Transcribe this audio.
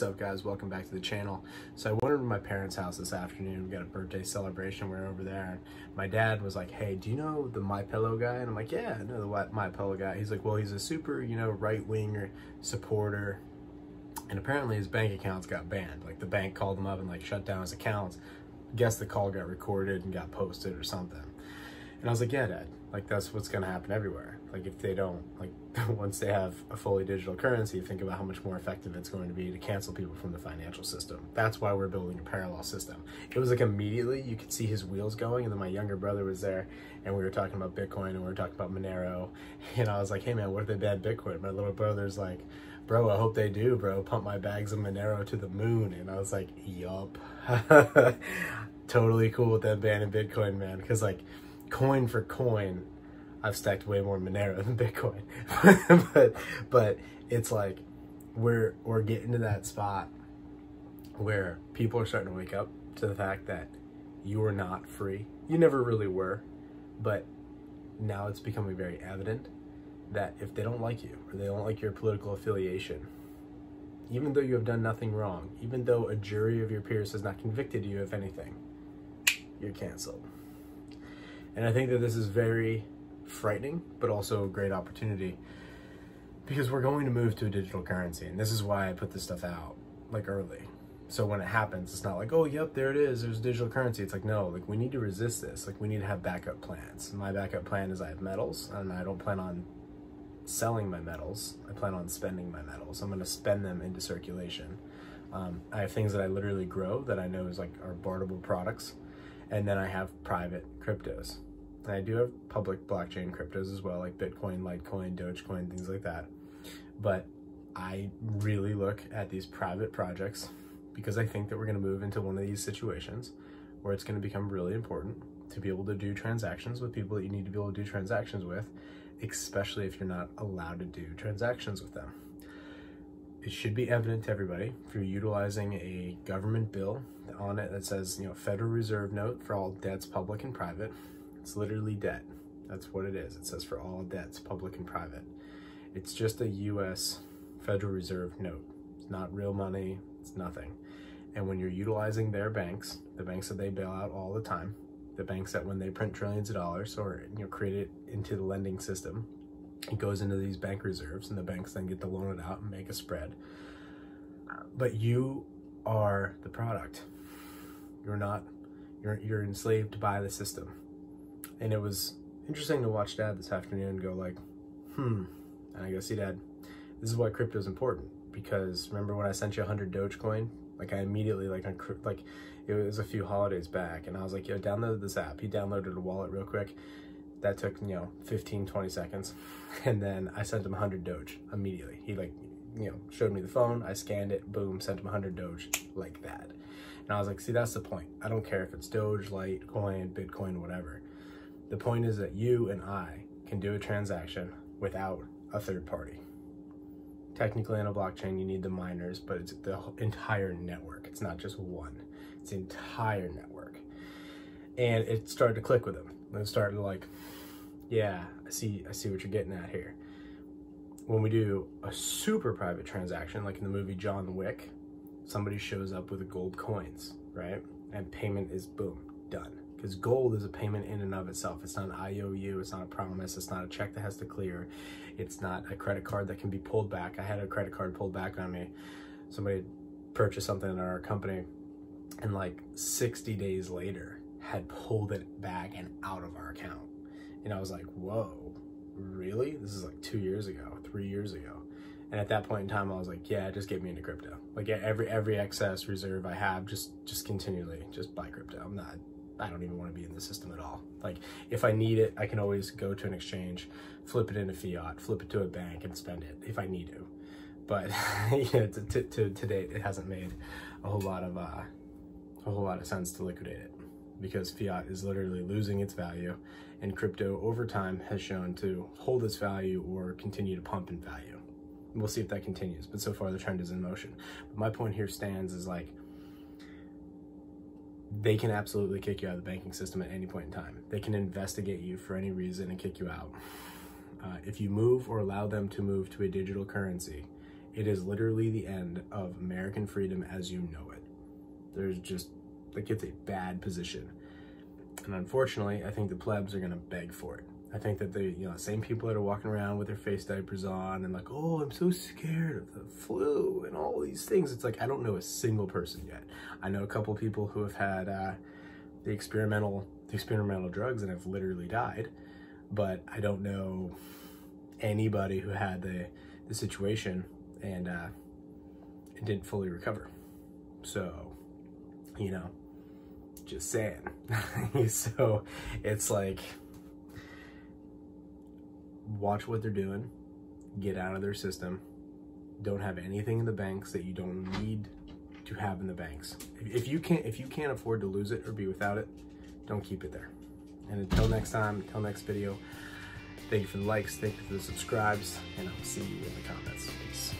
What's up, guys? Welcome back to the channel. So I went over to my parents' house this afternoon. We got a birthday celebration. We were over there, and my dad was like, "Hey, do you know the MyPillow guy?" And I'm like, "Yeah, I know the MyPillow guy." He's like, "Well, he's a super, right-wing supporter, and apparently his bank accounts got banned. Like, the bank called him up and like shut down his accounts. Guess the call got recorded and got posted or something." And I was like, "Yeah, Dad, like that's what's gonna happen everywhere. Like, if they don't, like, once they have a fully digital currency, think about how much more effective it's going to be to cancel people from the financial system. That's why we're building a parallel system." It was like immediately you could see his wheels going, and then my younger brother was there, and we were talking about Bitcoin, and we were talking about Monero, and I was like, "Hey man, what if they ban Bitcoin?" My little brother's like, "Bro, I hope they do, bro. Pump my bags of Monero to the moon." And I was like, yup. Totally cool with them banning Bitcoin, man, because like coin for coin, I've stacked way more Monero than Bitcoin. but it's like we're getting to that spot where people are starting to wake up to the fact that you are not free. You never really were, but now it's becoming very evident that if they don't like you or they don't like your political affiliation, even though you have done nothing wrong, even though a jury of your peers has not convicted you of anything, you're canceled. And I think that this is very frightening, but also a great opportunity, because we're going to move to a digital currency, and this is why I put this stuff out like early. So when it happens, it's not like, "Oh, yep, there it is, there's digital currency." It's like, no, like we need to resist this. Like, we need to have backup plans. My backup plan is I have metals, and I don't plan on selling my metals. I plan on spending my metals. I'm going to spend them into circulation. I have things that I literally grow that I know is like are barterable products, and then I have private cryptos. And I do have public blockchain cryptos as well, like Bitcoin, Litecoin, Dogecoin, things like that. But I really look at these private projects because I think that we're going to move into one of these situations where it's going to become really important to be able to do transactions with people that you need to be able to do transactions with, especially if you're not allowed to do transactions with them. It should be evident to everybody if you're utilizing a government bill on it that says, Federal Reserve note for all debts, public and private. It's literally debt. That's what it is. It says for all debts, public and private. It's just a US Federal Reserve note. It's not real money. It's nothing. And when you're utilizing their banks, the banks that they bail out all the time, the banks that when they print trillions of dollars or create it into the lending system, it goes into these bank reserves, and the banks then get to loan it out and make a spread. But you are the product. You're not. You're enslaved by the system. And it was interesting to watch Dad this afternoon go like, And I go, "See, Dad, this is why crypto is important. Because remember when I sent you 100 Dogecoin? Like, I immediately, it was a few holidays back, and I was like, yo, download this app." He downloaded a wallet real quick. That took, 15, 20 seconds. And then I sent him 100 Doge immediately. He showed me the phone. I scanned it, boom, sent him 100 Doge like that. And I was like, see, that's the point. I don't care if it's Doge, Litecoin, Bitcoin, whatever. The point is that you and I can do a transaction without a third party. Technically on a blockchain, you need the miners, but it's the entire network. It's not just one, it's the entire network. And it started to click with him. It started to like, yeah, I see what you're getting at here. When we do a super private transaction, like in the movie John Wick, somebody shows up with the gold coins, right? And payment is boom, done. Because gold is a payment in and of itself. It's not an IOU, it's not a promise, it's not a check that has to clear, it's not a credit card that can be pulled back. I had a credit card pulled back on me. Somebody purchased something in our company, and like 60 days later had pulled it back and out of our account. And I was like, whoa, really? This is like 2 years ago, 3 years ago. And at that point in time, I was like, yeah, just get me into crypto. Like, every excess reserve I have, just continually, just buy crypto. I don't even want to be in the system at all. Like, if I need it, I can always go to an exchange, flip it into Fiat, flip it to a bank, and spend it if I need to. But to date, it hasn't made a whole lot of sense to liquidate it, because Fiat is literally losing its value, and crypto over time has shown to hold its value or continue to pump in value. We'll see if that continues, but so far the trend is in motion. But my point here stands is like, they can absolutely kick you out of the banking system at any point in time. They can investigate you for any reason and kick you out. If you move or allow them to move to a digital currency, It is literally the end of American freedom as you know it. There's just, like, it's a bad position. And unfortunately, I think the plebs are gonna beg for it. I think that the same people that are walking around with their face diapers on and like, oh, I'm so scared of the flu and all these things. It's like, I don't know a single person yet. I know a couple people who have had the experimental drugs and have literally died, but I don't know anybody who had the situation and didn't fully recover. So, just saying. So it's like, watch what they're doing, get out of their system, don't have anything in the banks that you don't need to have in the banks. If you can't afford to lose it or be without it, don't keep it there. And until next time, until next video, thank you for the likes, thank you for the subscribes, and I'll see you in the comments. Peace.